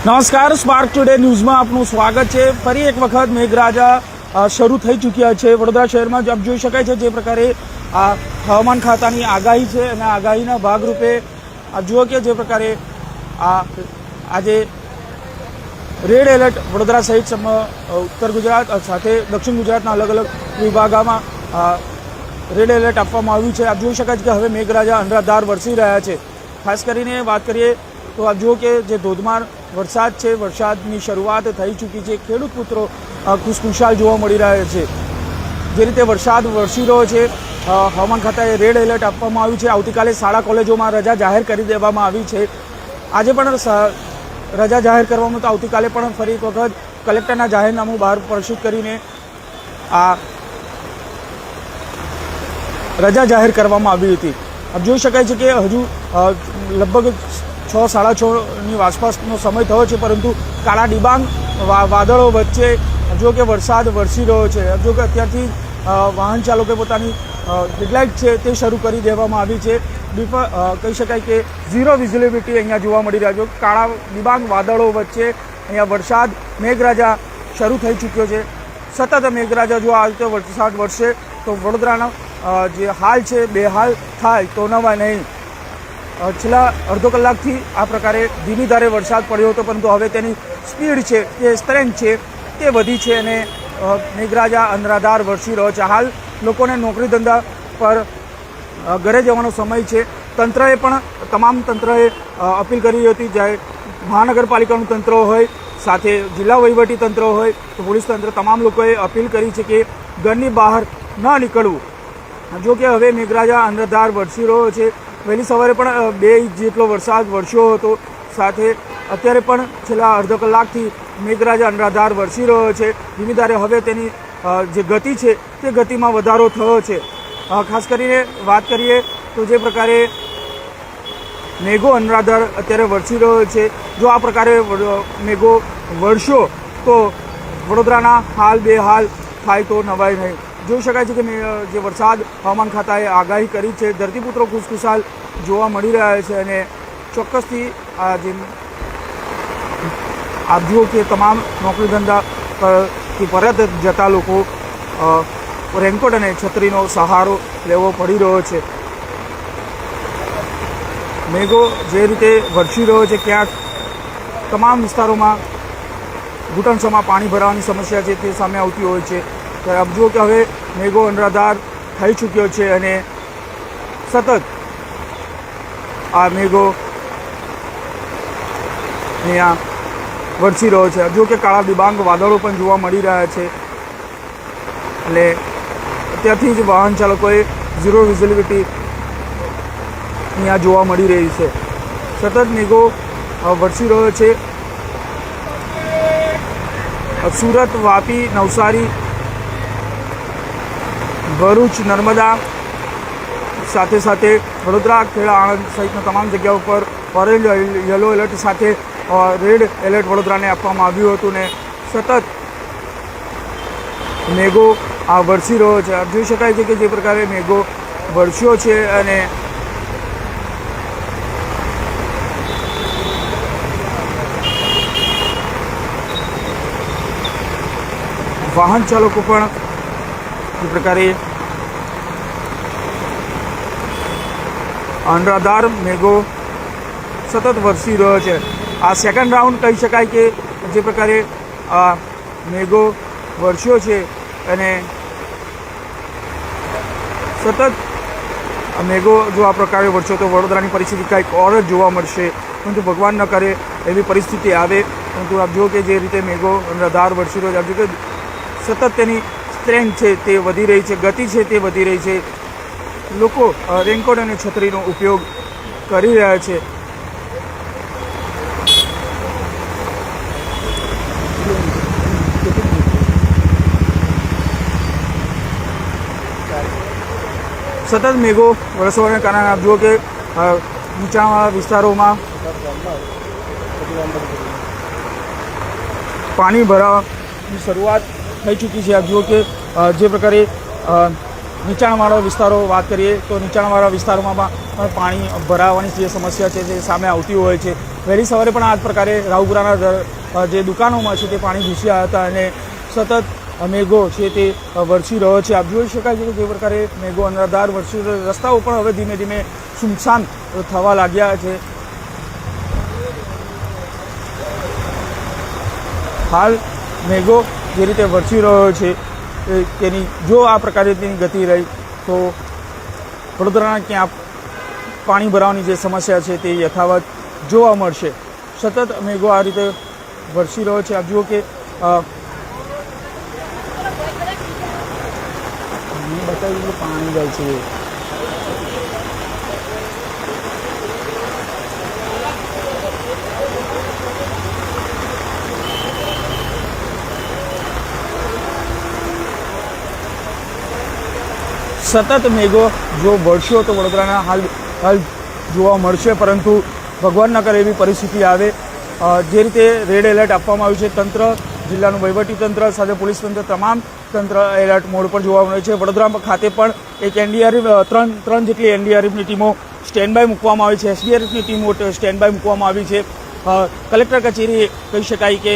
નમસ્કાર, spark today ન્યૂઝમાં આપનું સ્વાગત છે। ફરી એક વખત મેઘરાજા શરૂ થઈ ચૂક્યા છે વડોદરા શહેરમાં। આપ જોઈ શકાય છે જે પ્રકારે આ હવામાન ખાતાની આગાહી છે અને આગાહીના ભાગરૂપે આપ જુઓ કે જે પ્રકારે આજે રેડ એલર્ટ વડોદરા સહિત ઉત્તર ગુજરાત સાથે દક્ષિણ ગુજરાતના અલગ અલગ વિભાગોમાં રેડ એલર્ટ આપવામાં આવ્યું છે। આપ જોઈ શકાય છે કે હવે મેઘરાજા અનરાધાર વરસી રહ્યા છે। ખાસ કરીને વાત કરીએ તો આપ જુઓ કે જે ધોધમાર વરસાદ છે, વરસાદની શરૂઆત થઈ ચૂકી છે। ખેડૂત પુત્રો ખુશખુશાલ જોવા મળી રહ્યા છે। જે રીતે વરસાદ વરસી રહ્યો છે, હવામાન ખાતાએ રેડ એલર્ટ આપવામાં આવ્યું છે। આવતીકાલે શાળા કોલેજોમાં રજા જાહેર કરી દેવામાં આવી છે। આજે પણ રજા જાહેર કરવામાં તો આવતીકાલે પણ ફરી એક વખત કલેક્ટરના જાહેરનામું બહાર પ્રસિદ્ધ કરીને આ રજા જાહેર કરવામાં આવી હતી। આપ જોઈ શકાય છે કે હજુ લગભગ 6-6:30ની આસપાસનો સમય થયો છે, પરંતુ કાળા ડિબાંગ વાદળો વચ્ચે જો કે વરસાદ વરસી રહ્યો છે। જો કે અત્યારથી વાહન ચાલકોએ પોતાની હેડલાઇટ છે તે શરૂ કરી દેવામાં આવી છે। કહી શકાય કે ઝીરો વિઝિબિલિટી અહીંયા જોવા મળી રહ્યા છે। કાળા ડિબાંગ વાદળો વચ્ચે અહીંયા વરસાદ મેઘરાજા શરૂ થઈ ચૂક્યો છે। સતત મેઘરાજા જો આ રીતે વરસાદ વરસે તો વડોદરાનો જે હાલ છે બેહાલ થાય તો નવાય નહીં। છેલ્લા અડધો કલાકથી આ પ્રકારે ધીમી ધારે વરસાદ પડ્યો હતો, પરંતુ હવે તેની સ્પીડ છે, જે સ્ટ્રેન્થ છે તે વધી છે અને મેઘરાજા અનરાધાર વરસી રહ્યો છે। હાલ લોકોને નોકરી ધંધા પર ઘરે જવાનો સમય છે। તંત્રએ પણ તમામ તંત્રએ અપીલ કરી હતી, ચાહે મહાનગરપાલિકાનું તંત્ર હોય, સાથે જિલ્લા વહીવટી તંત્ર હોય તો પોલીસ તંત્ર, તમામ લોકોએ અપીલ કરી છે કે ઘરની બહાર ન નીકળવું। જો કે હવે મેઘરાજા અનરાધાર વરસી રહ્યો છે। વહેલી સવારે પણ 2 ઇંચ જેટલો વરસાદ વરસ્યો હતો, સાથે અત્યારે પણ છેલ્લા અડધો કલાકથી મેઘરાજા અનરાધાર વરસી રહ્યો છે। ધીમી ધારે હવે તેની જે ગતિ છે તે ગતિમાં વધારો થયો છે। ખાસ કરીને વાત કરીએ તો જે પ્રકારે મેઘો અનરાધાર અત્યારે વરસી રહ્યો છે, જો આ પ્રકારે મેઘો વરસ્યો તો વડોદરાના હાલ બેહાલ થાય તો નવાય નહીં। જોઈ શકાય છે કે જે વરસાદ હવામાન ખાતાએ આગાહી કરી છે, ધરતીપુત્રો ખુશખુશાલ જોવા મળી રહ્યા છે અને ચોક્કસથી આ જે આપ જુઓ કે તમામ નોકરી ધંધા પરથી પરત જતા લોકો રેનકોટ અને છત્રીનો સહારો લેવો પડી રહ્યો છે। મેઘો જે રીતે વરસી રહ્યો છે, ક્યાંક તમામ વિસ્તારોમાં ઘૂંટણસમાં પાણી ભરાવાની સમસ્યા છે તે સામે આવતી હોય છે। ત્યારે આપ જુઓ કે હવે મેઘો અનરાધાર થઈ ચૂક્યો છે અને સતત આ મેઘો અહીંયા વરસી રહ્યો છે। જો કે કાળા ડિબાંગ વાદળો પણ જોવા મળી રહ્યા છે, એટલે અત્યારથી જ વાહન ચાલકોએ ઝીરો વિઝિબિલિટી અહીંયા જોવા મળી રહી છે। સતત મેઘો વરસી રહ્યો છે। સુરત, વાપી, નવસારી, ભરૂચ, નર્મદા, સાથે સાથે વડોદરા, ખેડા, આણંદ સહિતના તમામ જગ્યાઓ પર ઓરેન્જ યલો એલર્ટ સાથે રેડ એલર્ટ વડોદરાને આપવામાં આવ્યું હતું ને સતત મેઘો વરસી રહ્યો છે। જોઈ શકાય છે કે જે પ્રકારે મેઘો વરસ્યો છે અને વાહન ચાલકો પણ જે પ્રકારે અનરાધાર મેઘો સતત વરસી રહ્યો છે। આ સેકન્ડ રાઉન્ડ કહી શકાય કે જે પ્રકારે મેઘો વરસ્યો છે અને સતત મેઘો જો આ પ્રકારે વરસ્યો તો વડોદરાની પરિસ્થિતિ કંઈક ઓર જ જોવા મળશે, પરંતુ ભગવાન ન કરે એવી પરિસ્થિતિ આવે। પરંતુ આપ જુઓ કે જે રીતે મેઘો અનરાધાર વરસી રહ્યો છે, આપ જુઓ કે સતત તેની સ્ટ્રેન્થ છે તે વધી રહી છે, ગતિ છે તે વધી રહી છે। લોકો રેનકોટ અને છત્રીનો ઉપયોગ કરી રહ્યા છે। સતત મેઘો વરસવાને કારણે આપ જુઓ કે નીચાણવાળા વિસ્તારોમાં પાણી ભરાવાની શરૂઆત થઈ ચૂકી છે। આપ જુઓ કે જે પ્રકારે નીચાણવાળા વિસ્તારો વાત કરીએ તો નીચાણવાળા વિસ્તારોમાં પણ પાણી ભરાવાની જે સમસ્યા છે તે સામે આવતી હોય છે। વહેલી સવારે પણ આ જ પ્રકારે રાવપુરાના જે દુકાનોમાં છે તે પાણી ઘૂસ્યા હતા અને સતત મેઘો છે તે વરસી રહ્યો છે. આપ જોઈ શકાય છે કે જે પ્રકારે મેઘો અનરાધાર વરસી રહ્યો, રસ્તાઓ પણ હવે ધીમે ધીમે સુમસાન થવા લાગ્યા છે. હાલ મેઘો જે રીતે વરસી રહ્યો છે તેની જો આ પ્રકારે તેની ગતિ રહી તો વડોદરાના ક્યાં પાણી ભરાવાની જે સમસ્યા છે તે યથાવત જોવા મળશે. સતત મેઘો આ રીતે વરસી રહ્યો છે. આપ જુઓ કે બતાવ્યું પાણી જાય છે. સતત મેઘો જો વરસ્યો તો વડોદરાના હાલ જોવા મળશે, પરંતુ ભગવાન ન કરે એવી પરિસ્થિતિ આવે. જે રીતે રેડ એલર્ટ આપવામાં આવ્યું છે, તંત્ર, જિલ્લાનું વહીવટી તંત્ર સાથે પોલીસ તંત્ર, તમામ તંત્ર એલર્ટ મોડ પર જોવા મળે છે. વડોદરા ખાતે પણ એક ત્રણ જેટલી એનડીઆરએફની ટીમો સ્ટેન્ડ બાય મૂકવામાં આવી છે. એસડીઆરએફની ટીમો સ્ટેન્ડ બાય મૂકવામાં આવી છે. કલેક્ટર કચેરી કહી શકાય કે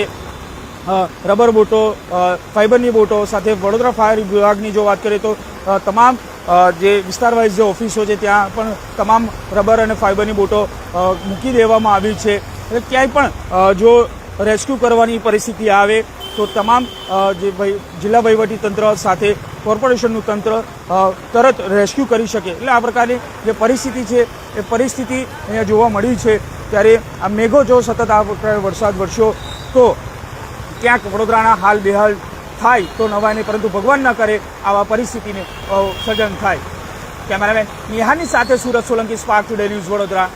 રબર બોટો, ફાઇબરની બોટો સાથે વડોદરા ફાયર વિભાગની જો વાત કરીએ તો તમામ જે વિસ્તાર વાઇઝ જે ઓફિસો છે ત્યાં પણ તમામ રબર અને ફાઇબરની બોટો મૂકી દેવામાં આવી છે. એટલે ક્યાંય પણ જો રેસ્ક્યુ કરવાની પરિસ્થિતિ આવે તો તમામ જે જિલ્લા વહીવટી તંત્ર સાથે કોર્પોરેશનનું તંત્ર તરત રેસ્ક્યુ કરી શકે. એટલે આ પ્રકારની જે પરિસ્થિતિ છે એ પરિસ્થિતિ અહીંયા જોવા મળી છે. ત્યારે આ મેઘો જો સતત આ પ્રકારે વરસાદ વરસ્યો તો ક્યાંક વડોદરાના હાલ બેહાલ થાય તો નવાય નહીં, પરંતુ ભગવાન ન કરે આવા પરિસ્થિતિને સર્જન થાય. કેમેરામેન નિહાની સાથે Surat Solanki, spark today news, Vadodara.